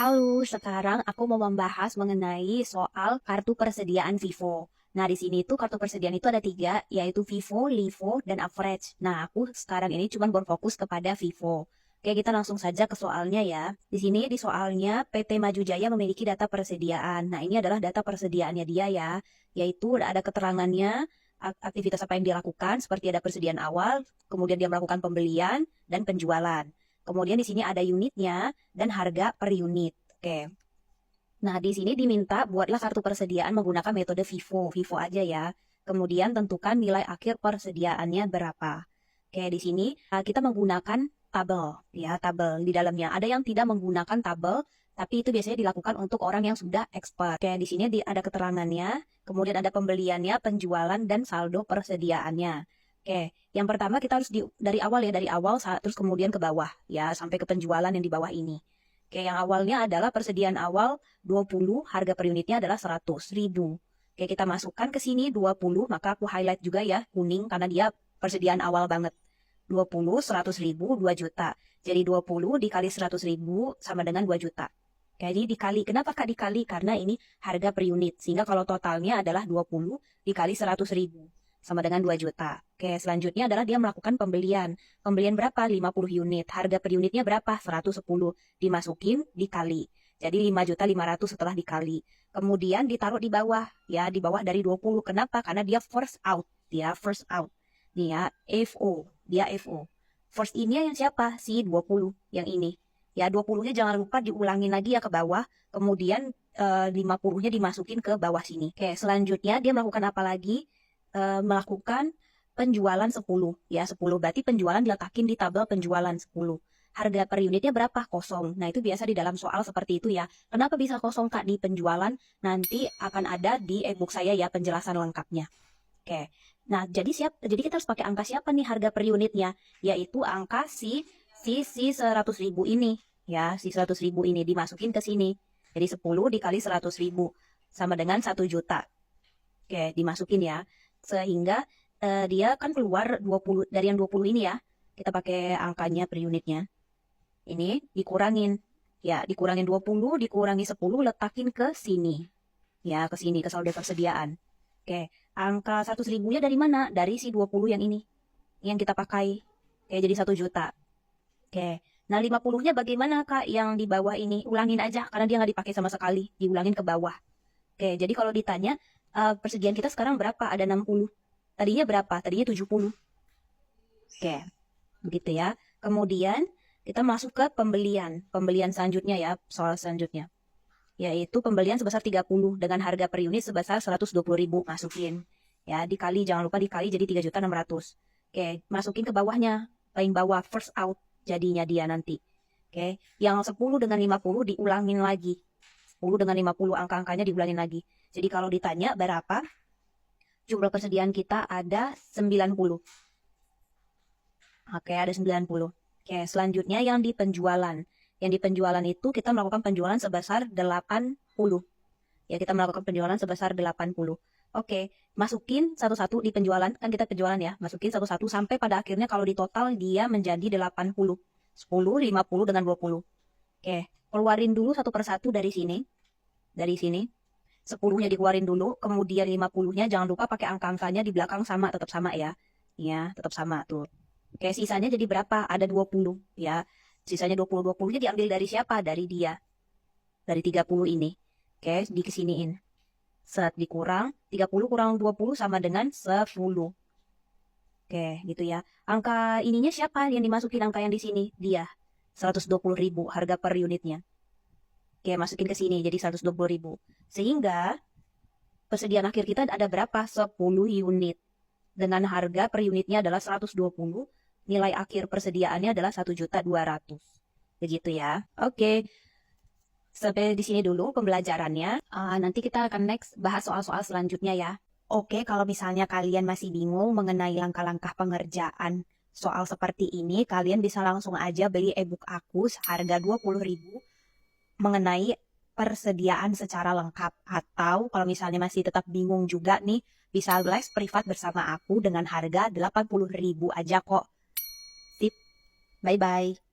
Halo, sekarang aku mau membahas mengenai soal kartu persediaan Vivo. Nah, di sini tuh kartu persediaan itu ada tiga, yaitu Vivo, Livo, dan Average. Nah, aku sekarang ini cuma berfokus kepada Vivo. Oke, kita langsung saja ke soalnya ya. Di sini di soalnya PT Maju Jaya memiliki data persediaan. Nah, ini adalah data persediaannya dia ya, yaitu ada keterangannya, aktivitas apa yang dilakukan, seperti ada persediaan awal, kemudian dia melakukan pembelian dan penjualan. Kemudian di sini ada unitnya dan harga per unit. Oke. Nah, di sini diminta buatlah kartu persediaan menggunakan metode Vivo aja ya. Kemudian tentukan nilai akhir persediaannya berapa. Oke, di sini kita menggunakan tabel ya, tabel di dalamnya. Ada yang tidak menggunakan tabel, tapi itu biasanya dilakukan untuk orang yang sudah expert. Oke, di sini ada keterangannya, kemudian ada pembeliannya, penjualan dan saldo persediaannya. Oke, yang pertama kita harus dari awal ya, dari awal terus kemudian ke bawah ya, sampai ke penjualan yang di bawah ini. Oke, yang awalnya adalah persediaan awal 20, harga per unitnya adalah 100.000. Oke, kita masukkan ke sini 20, maka aku highlight juga ya, kuning, karena dia persediaan awal banget. 20, 100.000, 2 juta. Jadi 20 dikali 100.000 sama dengan 2 juta. Jadi dikali, kenapa Kak dikali? Karena ini harga per unit, sehingga kalau totalnya adalah 20 dikali 100.000 sama dengan 2 juta. Oke, selanjutnya adalah dia melakukan pembelian. Pembelian berapa? 50 unit. Harga per unitnya berapa? 110. Dimasukin, dikali. Jadi 5.500.000 setelah dikali. Kemudian ditaruh di bawah, ya, di bawah dari 20. Kenapa? Karena dia first out, dia first out. Nih ya, FO, dia FO. First ini yang siapa? Si 20, yang ini. Ya, 20-nya jangan lupa diulangin lagi ya ke bawah. Kemudian 50-nya dimasukin ke bawah sini. Oke, selanjutnya dia melakukan apa lagi? Melakukan penjualan 10 ya, 10 berarti penjualan diletakin di tabel penjualan 10. Harga per unitnya berapa? Kosong. Nah, itu biasa di dalam soal seperti itu ya. Kenapa bisa kosong Kak di penjualan? Nanti akan ada di e-book saya ya penjelasan lengkapnya. Oke. Nah, jadi kita harus pakai angka siapa nih harga per unitnya? Yaitu angka si 100.000 ini ya, si 100.000 ini dimasukin ke sini. Jadi 10 dikali 100.000 sama dengan 1 juta. Oke, dimasukin ya. Sehingga dia kan keluar 20 dari yang 20 ini ya. Kita pakai angkanya per unitnya. Ini dikurangin. Ya, dikurangin 20, dikurangi 10, letakin ke sini. Ya, ke sini, ke saldo persediaan. Oke, angka 100.000-nya dari mana? Dari si 20 yang ini. Yang kita pakai. Oke, jadi 1 juta. Oke, nah 50-nya bagaimana Kak yang di bawah ini? Ulangin aja, karena dia nggak dipakai sama sekali. Diulangin ke bawah. Oke, jadi kalau ditanya, persediaan kita sekarang berapa? Ada 60. Tadinya berapa? Tadinya 70. Oke, begitu ya. Kemudian kita masuk ke pembelian. Pembelian selanjutnya ya, soal selanjutnya. Yaitu pembelian sebesar 30 dengan harga per unit sebesar 120.000. Masukin. Ya, dikali, jangan lupa dikali jadi 3.600.000. Oke, masukin ke bawahnya. Paling bawah, first out jadinya dia nanti. Oke, yang 10 dengan 50 diulangin lagi. 10 dengan 50 angka-angkanya diulangin lagi. Jadi kalau ditanya berapa, jumlah persediaan kita ada 90. Oke, ada 90. Oke, selanjutnya yang di penjualan. Yang di penjualan itu kita melakukan penjualan sebesar 80. Ya, kita melakukan penjualan sebesar 80. Oke, masukin satu-satu di penjualan. Kan kita penjualan ya. Masukin satu-satu sampai pada akhirnya kalau di total dia menjadi 80. 10, 50, dengan 20. Oke, keluarin dulu satu persatu dari sini. Dari sini. 10-nya dikeluarin dulu, kemudian 50-nya jangan lupa pakai angka-angkanya di belakang sama, tetap sama ya. Ya, tetap sama tuh. Oke, sisanya jadi berapa? Ada 20 ya. Sisanya 20, 20-nya diambil dari siapa? Dari dia. Dari 30 ini. Oke, dikesiniin. Set dikurang, 30 kurang 20 sama dengan 10. Oke, gitu ya. Angka ininya siapa yang dimasukin angka yang di sini? Dia. 120.000 harga per unitnya. Oke, masukin ke sini jadi 120.000. Sehingga persediaan akhir kita ada berapa? 10 unit. Dengan harga per unitnya adalah 120, nilai akhir persediaannya adalah 1.200.000. Begitu ya. Oke. Sampai di sini dulu pembelajarannya. Nanti kita akan next bahas soal-soal selanjutnya ya. Oke, kalau misalnya kalian masih bingung mengenai langkah-langkah pengerjaan soal seperti ini, kalian bisa langsung aja beli e-book aku seharga 20.000 mengenai persediaan secara lengkap. Atau kalau misalnya masih tetap bingung juga nih, bisa les privat bersama aku dengan harga 80.000 aja kok. Sip, bye-bye.